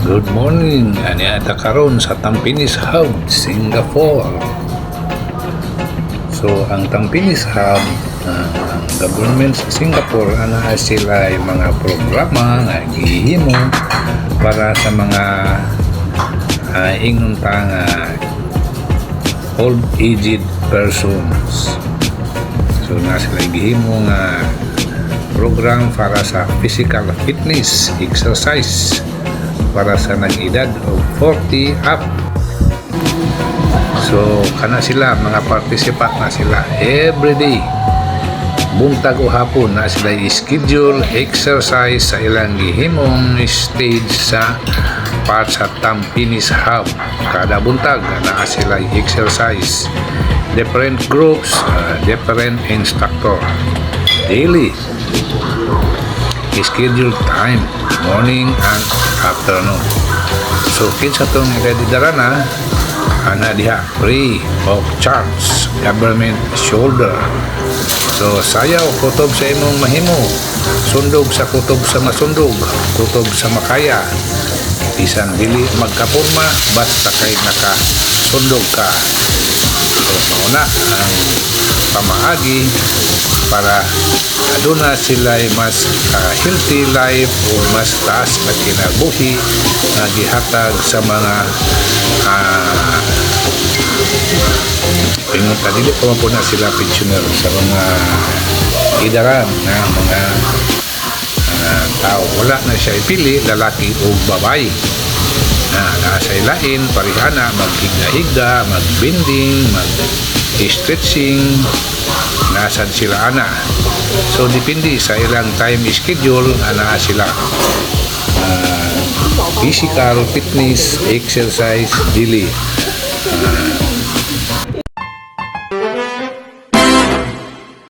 Good morning, ani ata karon sa Tampines Hub, Singapore. So ang Tampines Hub, ang government sa Singapore, ana sila ay mga programa nga gihimo para sa mga ingon ta nga old aged persons. So na sila gihimo nga program para sa physical fitness exercise para sa nag-edad o 40 up. So kana sila mga participant na sila everyday buntag o hapon na sila schedule exercise sa ilang gihimong stage sa part sa Tampines Hub. Kada buntag na sila exercise, different groups, different instructor daily schedule time, morning and afternoon. So kinsa tong edidarana ana diha free of charge, government shoulder. So sayaw kutob sa imong mahimo, sundog sa kutob sa masundog, kutob sa makaya, bisan dili magkapurma basta kay nakasundog ka. So mauna ang pamaagi para aduna sila mas healthy life o mas taas na kinabuhi na gihatag sa mga pinunta dili pa po na sila pensioner sa mga idaran na mga tao. Wala na siya ipili lalaki o babae na nasa ilain parihana maghigda-higda, magbending, mag-stretching, nasad sila ana. So depende sa ilang time schedule ana sila physical fitness exercise daily